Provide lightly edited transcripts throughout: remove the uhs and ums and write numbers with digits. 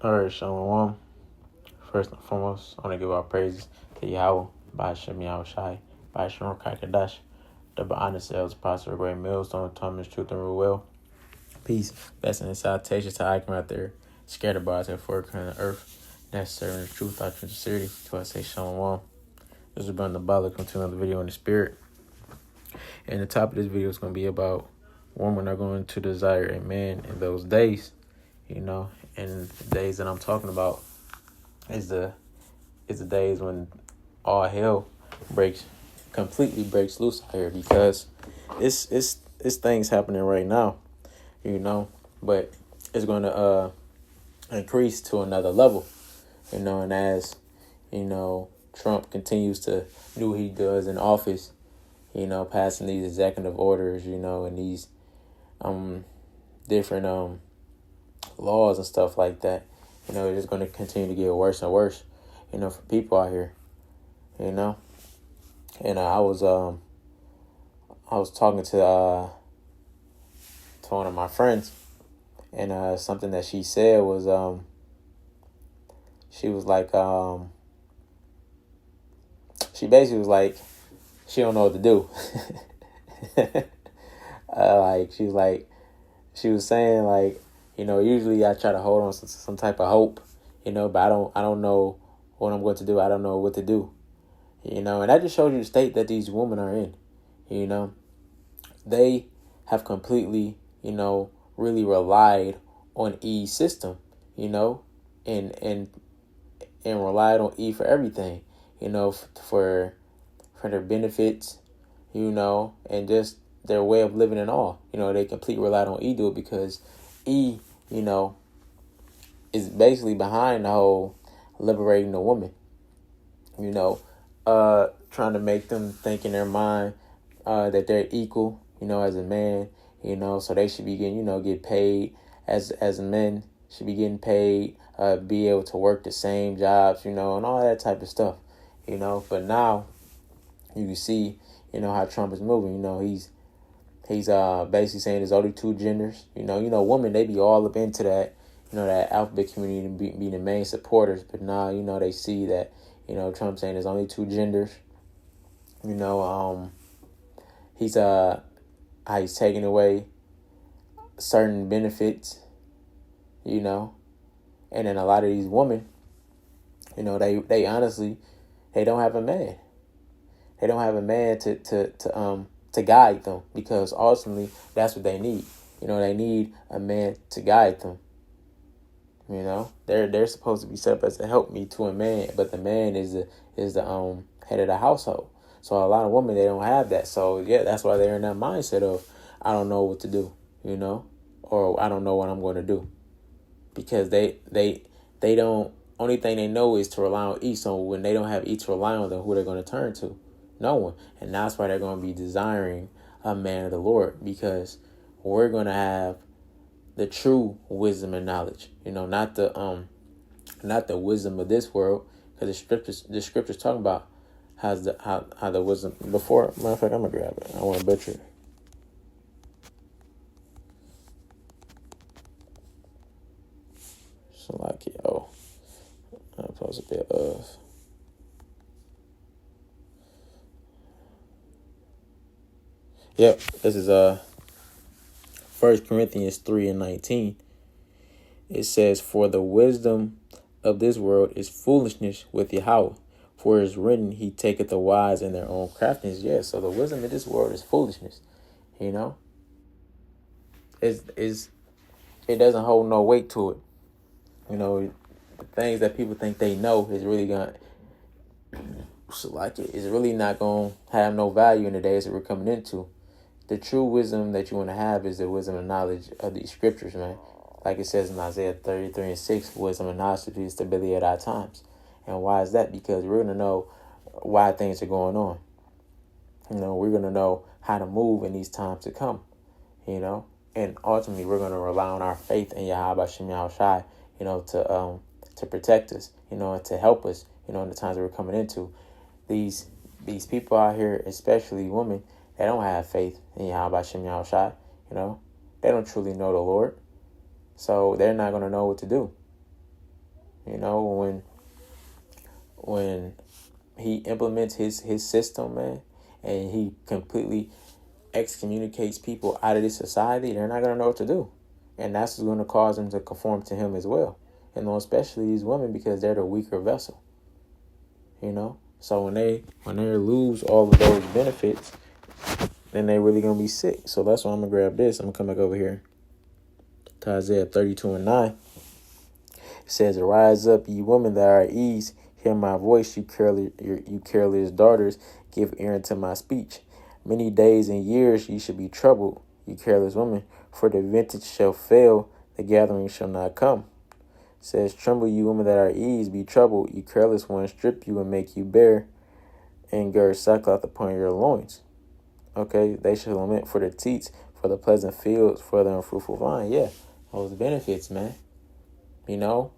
All right, Shalom. First and foremost, I want to give our praises to Yahweh, by Hashem Yahweh Shai, by Hashem Kakadash, the Ba'ana Sales, Prosper, Great Millstone, Thomas, Truth, and Ruel. Peace, blessing, and salutation to Icon out there, scattered about to the four corners of the earth, that's serving the truth, doctrine, sincerity. To I say Shalom. This is Brother Bala, come to another video in the spirit. And the top of this video is going to be about women are going to desire a man in those days, and the days that I'm talking about is the days when all hell completely breaks loose out here, because it's things happening right now, but it's going to increase to another level, and as Trump continues to do what he does in office, passing these executive orders, and these different laws and stuff like that, it's just going to continue to get worse and worse, for people out here, And I was talking to one of my friends, and something that she said was she was like she basically was like she don't know what to do. She was saying, like, usually I try to hold on to some type of hope, but I don't know what I'm going to do. I don't know what to do, and that just shows you the state that these women are in. They have completely, really relied on E's system, and relied on E for everything, for their benefits, and just their way of living and all. They completely relied on E to do it, because E, is basically behind the whole liberating the woman, trying to make them think in their mind that they're equal, as a man, so they should be getting, get paid as men should be getting paid, be able to work the same jobs, and all that type of stuff, But now you can see, how Trump is moving. He's basically saying there's only two genders. Women, they be all up into that, that alphabet community and be the main supporters. But now, they see that, Trump saying there's only two genders. He's how he's taking away certain benefits, and then a lot of these women, they honestly, they don't have a man. They don't have a man to guide them, because ultimately that's what they need. They need a man to guide them. They're supposed to be set up as a helpmeet to a man, but the man is the head of the household. So a lot of women, they don't have that. So yeah, that's why they're in that mindset of, I don't know what to do, or I don't know what I'm going to do, because they don't. Only thing they know is to rely on E. So when they don't have E to rely on, then who they're going to turn to? No one. And that's why they're going to be desiring a man of the Lord, because we're going to have the true wisdom and knowledge, not the wisdom of this world, because the scriptures talking about how the wisdom before. Matter of fact, I'm gonna grab it. I want to butcher it. So like, I'm supposed to be of. Yep, this is 1 Corinthians 3:19. It says, "For the wisdom of this world is foolishness with Yahweh. For it is written, He taketh the wise in their own craftiness." Yeah, so the wisdom of this world is foolishness. It doesn't hold no weight to it. The things that people think they know is really is really not gonna have no value in the days that we're coming into. The true wisdom that you want to have is the wisdom and knowledge of these scriptures, man. Like it says in Isaiah 33:6, wisdom and knowledge to be stability at our times. And why is that? Because we're going to know why things are going on. We're going to know how to move in these times to come, And ultimately, we're going to rely on our faith in Yahweh Shem Yahweh Shai, to protect us, and to help us, in the times that we're coming into. These people out here, especially women, they don't have faith in Yahweh Shem Yahweh Shai, They don't truly know the Lord. So they're not going to know what to do. You know, when he implements his system, man, and he completely excommunicates people out of this society, they're not going to know what to do. And that's going to cause them to conform to him as well. And especially these women, because they're the weaker vessel. You know? So when they lose all of those benefits, then they're really going to be sick. So that's why I'm going to grab this. I'm going to come back over here to Isaiah 32:9. It says, "Arise up, ye women that are at ease. Hear my voice, you careless daughters. Give ear unto my speech. Many days and years ye shall be troubled, you careless women. For the vintage shall fail, the gathering shall not come." It says, "Tremble, you women that are at ease. Be troubled, you careless ones. Strip you and make you bare, and gird sackcloth upon your loins." Okay, they shall lament for the teats, for the pleasant fields, for the unfruitful vine. Yeah, those benefits, man. You know,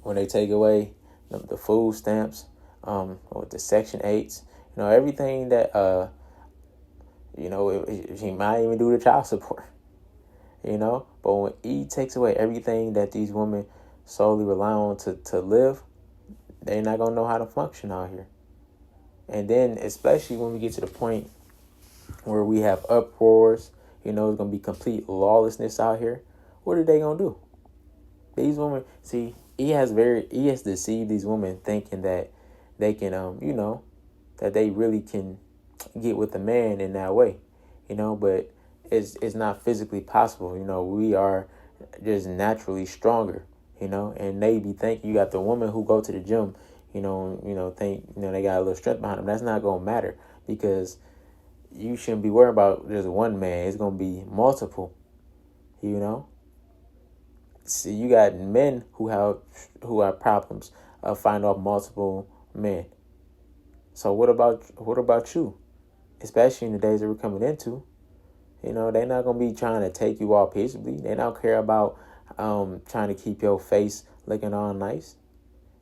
when they take away the food stamps, with the Section 8s, you know, everything that, you know, he might even do the child support, you know. But when he takes away everything that these women solely rely on to live, they're not going to know how to function out here. And then, especially when we get to the point where we have uproars, you know, it's going to be complete lawlessness out here. What are they going to do? These women, see, he has deceived these women thinking that they can, you know, that they really can get with a man in that way, you know, but it's not physically possible. You know, we are just naturally stronger, you know, and they be thinking you got the woman who go to the gym, think, they got a little strength behind them. That's not going to matter, because you shouldn't be worried about just one man. It's going to be multiple, you know. See, you got men who have problems finding off multiple men. So what about you? Especially in the days that we're coming into, you know, they're not gonna be trying to take you all peaceably. They don't care about trying to keep your face looking all nice.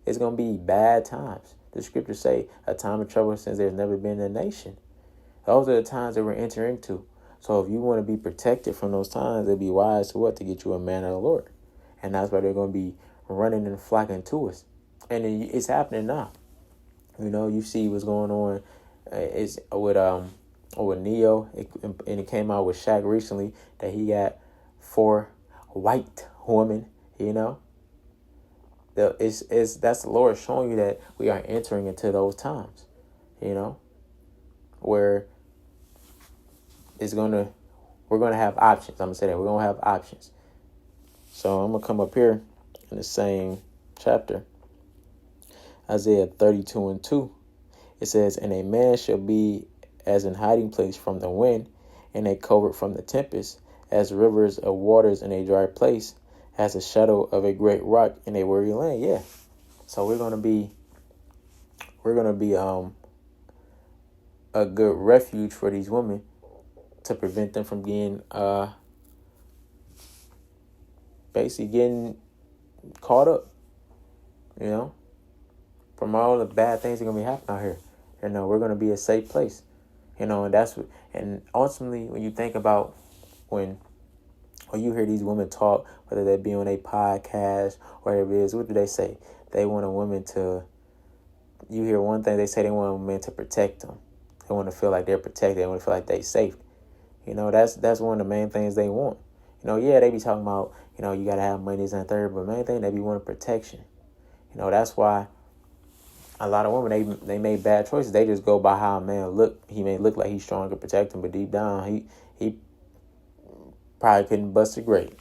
It's gonna be bad times. The scriptures say a time of trouble since there's never been a nation. Those are the times that we're entering into. So if you want to be protected from those times, it'd be wise to get you a man of the Lord. And that's why they're going to be running and flocking to us. And it's happening now. You know, you see what's going on is with Neo. And it came out with Shaq recently that he got 4 white women, you know. That's the Lord showing you that we are entering into those times, you know, where we're going to have options. I'm going to say that we're going to have options. So I'm going to come up here in the same chapter, Isaiah 32:2. It says, "And a man shall be as an hiding place from the wind, and a covert from the tempest, as rivers of waters in a dry place, as a shadow of a great rock in a weary land." Yeah. So we're going to be a good refuge for these women to prevent them from getting basically getting caught up, you know, from all the bad things that are going to be happening out here. You know, we're going to be a safe place, you know, and ultimately when you think about when you hear these women talk, whether they be on a podcast or whatever it is, what do they say? They want a woman you hear one thing, they say they want a woman to protect them. They want to feel like they're protected. They want to feel like they're safe. You know, that's one of the main things they want. You know, yeah, they be talking about, you know, you got to have money, this and third, but main thing, they be wanting protection. You know, that's why a lot of women, they make bad choices. They just go by how a man look. He may look like he's strong to protect him, but deep down, he probably couldn't bust a grape.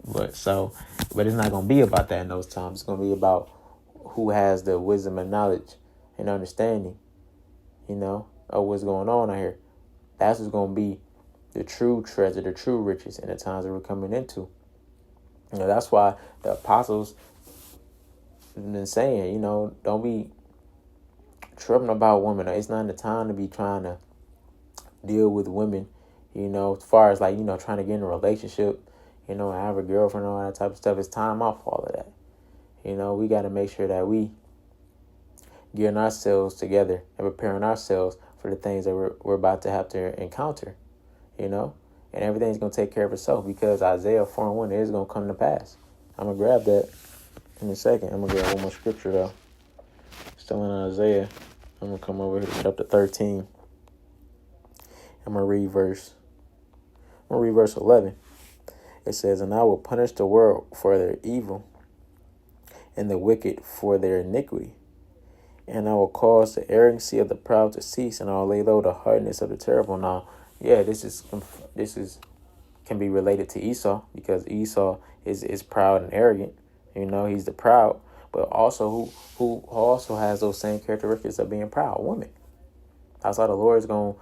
But it's not going to be about that in those times. It's going to be about who has the wisdom and knowledge and understanding, you know, of what's going on out here. That's what's going to be the true treasure, the true riches in the times that we're coming into. You know, that's why the apostles have been saying, you know, don't be tripping about women. It's not the time to be trying to deal with women, you know, as far as like, you know, trying to get in a relationship, you know, have a girlfriend and all that type of stuff. It's time off all of that. You know, we got to make sure that we getting ourselves together and preparing ourselves for the things that we're about to have to encounter, you know, and everything's going to take care of itself, because Isaiah 4:1 is going to come to pass. I'm going to grab that. in a second. I'm gonna get one more scripture though. Still in Isaiah. I'm gonna come over here to chapter 13. I'm gonna read verse 11. It says, "And I will punish the world for their evil, and the wicked for their iniquity. And I will cause the arrogancy of the proud to cease, and I'll lay low the hardness of the terrible." Now, yeah, this is can be related to Esau, because Esau is proud and arrogant. He's the proud, but also who also has those same characteristics of being proud, women. That's how the Lord is gonna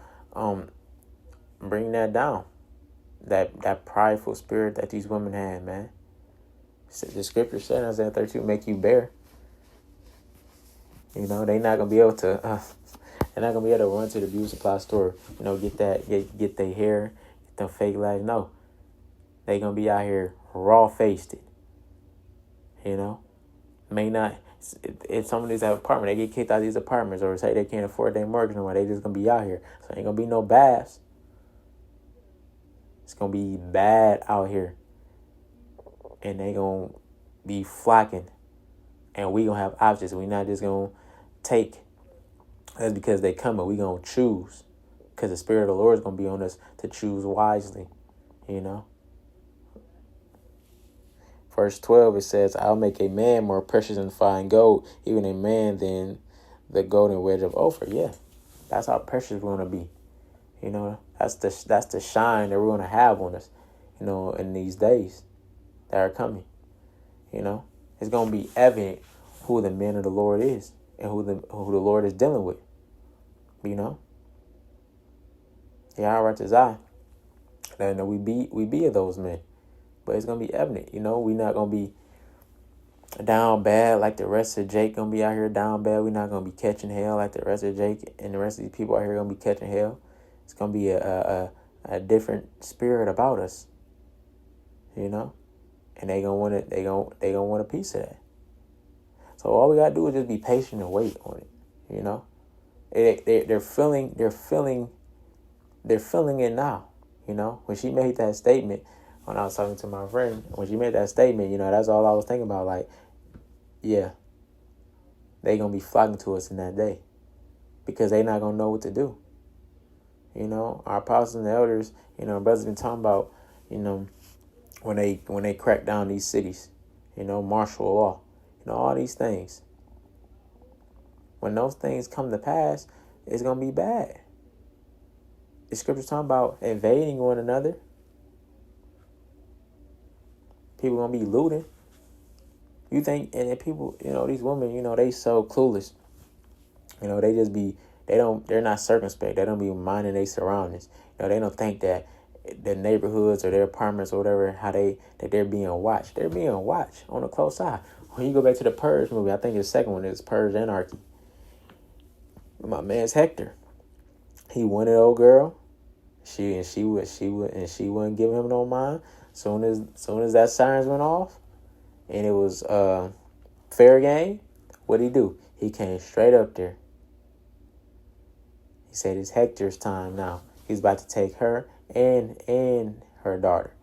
bring that down, that prideful spirit that these women have, man. The scripture said in Isaiah 32, make you bear. They're not gonna be able to. They're not gonna be able to run to the beauty supply store. Get their hair, get them fake legs. No, they gonna be out here raw faced. May not. If some of these have apartment, they get kicked out of these apartments, or say they can't afford their mortgage no more. They just gonna be out here. So ain't gonna be no baths. It's gonna be bad out here, and they gonna be flocking, and we gonna have options. We not just gonna take. That's because they coming. We gonna choose, because the Spirit of the Lord is gonna be on us to choose wisely. Verse 12, it says, "I'll make a man more precious than fine gold, even a man than the golden wedge of Ophir." Yeah, that's how precious we're gonna be. That's the shine that we're gonna have on us. In these days that are coming. It's gonna be evident who the man of the Lord is, and who the Lord is dealing with. Yeah, all right, to Zion. And we be of those men. But it's gonna be evident, we're not gonna be down bad like the rest of Jake gonna be out here down bad. We're not gonna be catching hell like the rest of Jake and the rest of these people out here gonna be catching hell. It's gonna be a different spirit about us, and they gonna want it. They gonna want a piece of that. So all we gotta do is just be patient and wait on it. They're feeling it now. When she made that statement. When I was talking to my friend, when she made that statement, that's all I was thinking about. Like, yeah, they going to be flocking to us in that day, because they not going to know what to do. Our apostles and the elders, brothers been talking about, when they crack down these cities, martial law, all these things. When those things come to pass, it's going to be bad. The scripture's talking about invading one another. People gonna be looting. You think, and then people, these women, they so clueless. They're not circumspect. They don't be minding their surroundings. They don't think that their neighborhoods or their apartments or whatever, that they're being watched. They're being watched on the close side. When you go back to the Purge movie, I think the second one is Purge Anarchy. My man's Hector. He wanted old girl. She wouldn't give him no mind. Soon as that sirens went off, and it was fair game, what'd he do? He came straight up there. He said it's Hector's time now. He's about to take her and her daughter.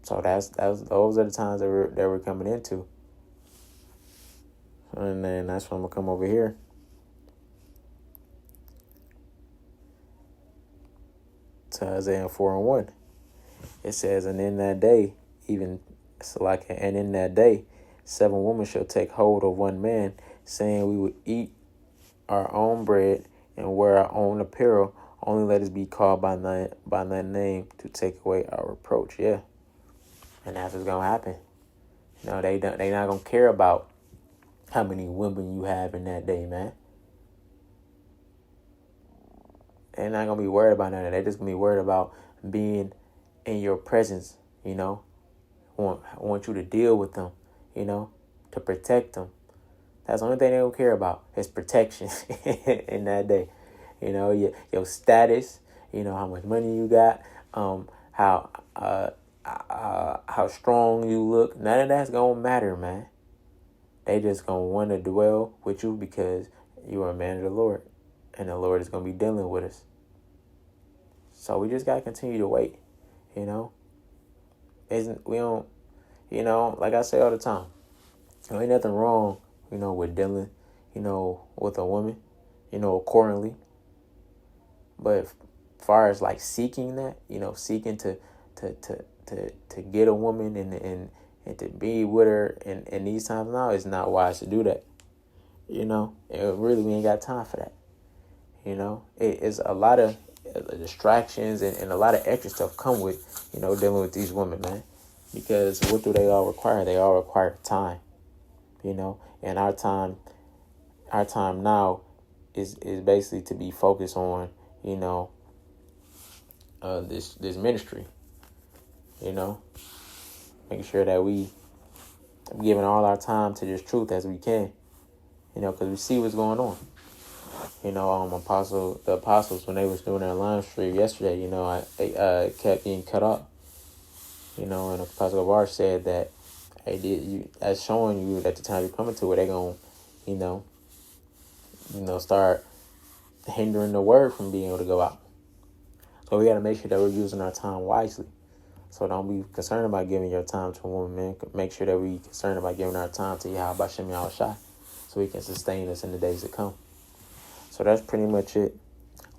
So those are the times that we're coming into. And then that's when I'm gonna come over here. To Isaiah 4:1. It says, and in that day, 7 women shall take hold of one man, saying, we will eat our own bread and wear our own apparel. Only let us be called by thy name to take away our reproach. Yeah. And that's what's gonna happen. They not gonna care about how many women you have in that day, man. They're not going to be worried about none of that. They're just going to be worried about being in your presence, I want you to deal with them, to protect them. That's the only thing they don't care about is protection in that day. Your status, how much money you got, how strong you look. None of that's going to matter, man. They just going to want to dwell with you because you are a man of the Lord. And the Lord is going to be dealing with us. So we just got to continue to wait, We don't, Like I say all the time, ain't nothing wrong, with dealing, with a woman, accordingly. But as far as like seeking that, seeking to get a woman and to be with her in these times now, it's not wise to do that. Really, we ain't got time for that. It's a lot of distractions and a lot of extra stuff come with, dealing with these women, man. Because what do they all require? They all require time, and our time now is basically to be focused on, this ministry, making sure that we giving all our time to this truth as we can, because we see what's going on. The apostles, when they was doing their live stream yesterday, they kept getting cut off. And Apostle Gabar said that, hey, that's showing you that the time you're coming to where they're going, start hindering the word from being able to go out. So we got to make sure that we're using our time wisely. So don't be concerned about giving your time to a woman, man. Make sure that we concerned about giving our time to Yahweh Bashem Yahushai, so he can sustain us in the days to come. So that's pretty much it.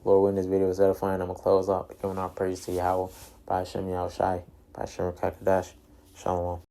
Lord, when this video is edifying, I'm going to close out giving our praise to Yahweh Bashem Yahushai, Bashem Kakadash. Shalom.